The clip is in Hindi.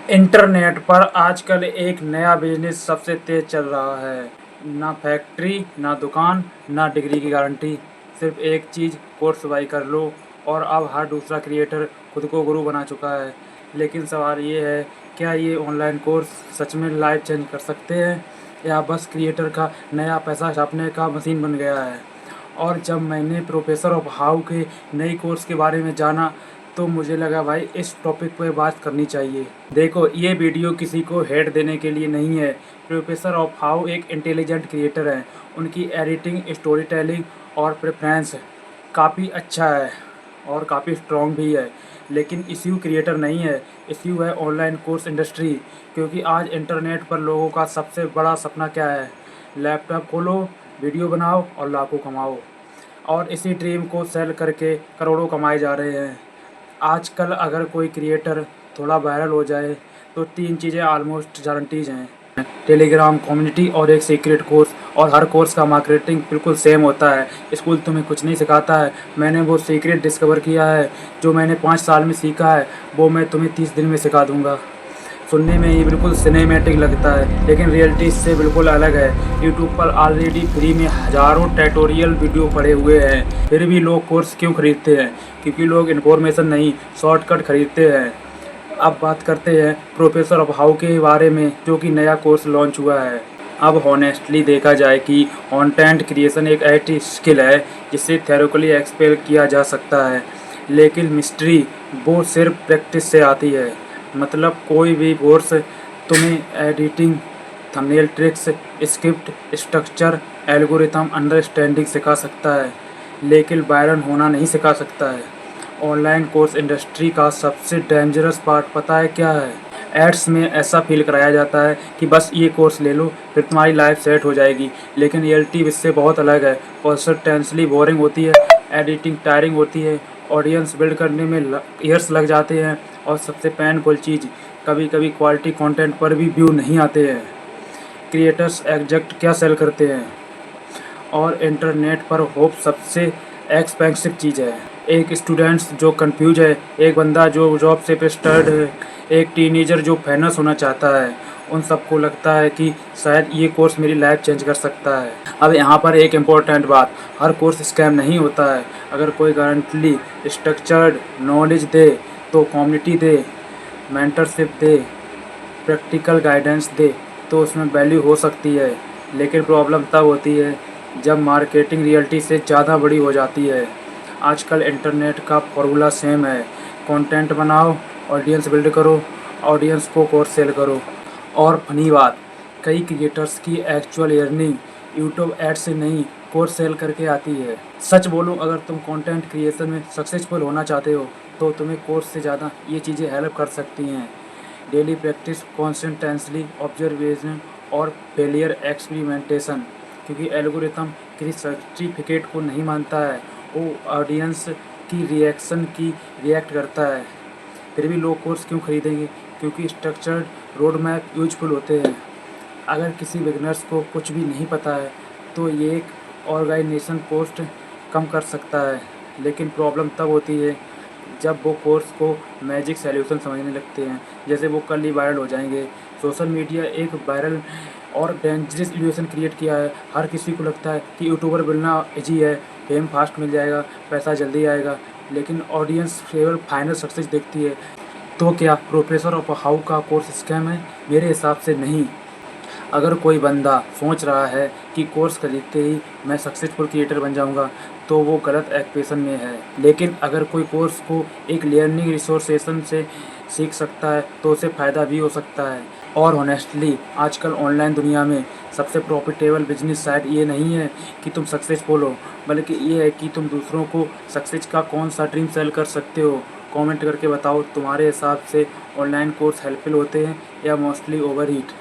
इंटरनेट पर आजकल एक नया बिजनेस सबसे तेज चल रहा है। ना फैक्ट्री, ना दुकान, ना डिग्री की गारंटी। सिर्फ एक चीज़, कोर्स बाई कर लो और अब हर दूसरा क्रिएटर खुद को गुरु बना चुका है। लेकिन सवाल ये है, क्या ये ऑनलाइन कोर्स सच में लाइफ चेंज कर सकते हैं या बस क्रिएटर का नया पैसा छापने का मशीन बन गया है। और जब मैंने प्रोफेसर ऑफ हाउ के नई कोर्स के बारे में जाना तो मुझे लगा भाई इस टॉपिक पे बात करनी चाहिए। देखो, ये वीडियो किसी को हेट देने के लिए नहीं है। प्रोफेसर ऑफ हाउ एक इंटेलिजेंट क्रिएटर हैं। उनकी एडिटिंग, स्टोरी टेलिंग और प्रेफरेंस काफ़ी अच्छा है और काफ़ी स्ट्रॉन्ग भी है। लेकिन इश्यू क्रिएटर नहीं है, इश्यू है ऑनलाइन कोर्स इंडस्ट्री। क्योंकि आज इंटरनेट पर लोगों का सबसे बड़ा सपना क्या है? लैपटॉप खोलो, वीडियो बनाओ और लाखों कमाओ। और इसी ड्रीम को सेल करके करोड़ों कमाए जा रहे हैं। आजकल अगर कोई क्रिएटर थोड़ा वायरल हो जाए तो 3 चीज़ें ऑलमोस्ट गारंटीज हैं। टेलीग्राम कम्युनिटी और एक सीक्रेट कोर्स। और हर कोर्स का मार्केटिंग बिल्कुल सेम होता है। स्कूल तुम्हें कुछ नहीं सिखाता है। मैंने वो सीक्रेट डिस्कवर किया है। जो मैंने 5 साल में सीखा है वो मैं तुम्हें 30 दिन में सिखा दूंगा। सुनने में ये बिल्कुल सिनेमैटिक लगता है, लेकिन रियलिटी इससे बिल्कुल अलग है। यूट्यूब पर ऑलरेडी फ्री में हज़ारों ट्यूटोरियल वीडियो पड़े हुए हैं। फिर भी लोग कोर्स क्यों खरीदते हैं? क्योंकि लोग इन्फॉर्मेशन नहीं, शॉर्टकट खरीदते हैं। अब बात करते हैं प्रोफेसर ऑफ हाउ के बारे में, जो कि नया कोर्स लॉन्च हुआ है। अब हॉनेस्टली देखा जाए कि कंटेंट क्रिएशन एक ऐसी स्किल है जिसे थ्योरेटिकली एक्सप्लेन किया जा सकता है, लेकिन मिस्ट्री वो सिर्फ प्रैक्टिस से आती है। मतलब कोई भी कोर्स तुम्हें editing, thumbnail tricks, script structure, algorithm understanding सिखा सकता है, लेकिन वायरल होना नहीं सिखा सकता है। ऑनलाइन कोर्स इंडस्ट्री का सबसे डेंजरस पार्ट पता है क्या है? एड्स में ऐसा फील कराया जाता है कि बस ये कोर्स ले लो फिर तुम्हारी लाइफ सेट हो जाएगी, लेकिन रियलिटी इससे बहुत अलग है। कंसिस्टेंटली बोरिंग होती है, एडिटिंग टायरिंग होती है, ऑडियंस बिल्ड करने में ईयर्स लग जाते हैं और सबसे पेनफुल चीज़, कभी कभी क्वालिटी कंटेंट पर भी व्यू नहीं आते हैं। क्रिएटर्स एग्जैक्ट क्या सेल करते हैं? और इंटरनेट पर होप सबसे एक्सपेंसिव चीज़ है। एक स्टूडेंट्स जो कंफ्यूज है, एक बंदा जो जॉब से फ्रस्ट्रेटेड है, एक टीनेजर जो फेमस होना चाहता है, उन सबको लगता है कि शायद ये कोर्स मेरी लाइफ चेंज कर सकता है। अब यहाँ पर एक इम्पोर्टेंट बात, हर कोर्स स्कैम नहीं होता है। अगर कोई गारंटली स्ट्रक्चर्ड नॉलेज दे, तो कम्युनिटी दे, मेंटरशिप दे, प्रैक्टिकल गाइडेंस दे, तो उसमें वैल्यू हो सकती है। लेकिन प्रॉब्लम तब होती है जब मार्केटिंग रियलिटी से ज़्यादा बड़ी हो जाती है। आजकल इंटरनेट का फॉर्मूला सेम है, कंटेंट बनाओ, ऑडियंस बिल्ड करो, ऑडियंस को कोर्स सेल करो। और फनी बात, कई क्रिएटर्स की एक्चुअल अर्निंग यूट्यूब एड से नहीं, कोर्स सेल करके आती है। सच बोलो, अगर तुम कंटेंट क्रिएशन में सक्सेसफुल होना चाहते हो तो तुम्हें कोर्स से ज़्यादा ये चीज़ें हेल्प कर सकती हैं। डेली प्रैक्टिस, कॉन्सिस्टेंटली ऑब्जर्वेशन और फेलियर एक्सपेरिमेंटेशन। क्योंकि एल्गोरिथम किसी सर्टिफिकेट को नहीं मानता है, वो ऑडियंस की रिएक्शन की रिएक्ट करता है। फिर भी लोग कोर्स क्यों खरीदेंगे? क्योंकि स्ट्रक्चर्ड रोड मैप यूजफुल होते हैं। अगर किसी बिगनर्स को कुछ भी नहीं पता है तो ये एक ऑर्गेनाइजेशन पोस्ट कम कर सकता है। लेकिन प्रॉब्लम तब होती है जब वो कोर्स को मैजिक सॉल्यूशन समझने लगते हैं, जैसे वो कल ही वायरल हो जाएंगे। सोशल मीडिया एक वायरल और डेंजरस इल्यूशन क्रिएट किया है। हर किसी को लगता है कि यूट्यूबर बनना इजी है, फेम फास्ट मिल जाएगा, पैसा जल्दी आएगा, लेकिन ऑडियंस केवल फाइनल सक्सेस देखती है। तो क्या प्रोफेसर ऑफ हाउ का कोर्स स्कैम है? मेरे हिसाब से नहीं। अगर कोई बंदा सोच रहा है कि कोर्स खरीदते ही मैं सक्सेसफुल क्रिएटर बन जाऊंगा, तो वो गलत एक्सपेक्टेशन में है। लेकिन अगर कोई कोर्स को एक लर्निंग रिसोर्सेशन से सीख सकता है तो उसे फ़ायदा भी हो सकता है। और ऑनेस्टली आजकल ऑनलाइन दुनिया में सबसे प्रॉफिटेबल बिजनेस शायद ये नहीं है कि तुम सक्सेसफुल हो, बल्कि ये है कि तुम दूसरों को सक्सेस का कौन सा ड्रीम सेल कर सकते हो। कमेंट करके बताओ, तुम्हारे हिसाब से ऑनलाइन कोर्स हेल्पफुल होते हैं या मोस्टली ओवरहीट?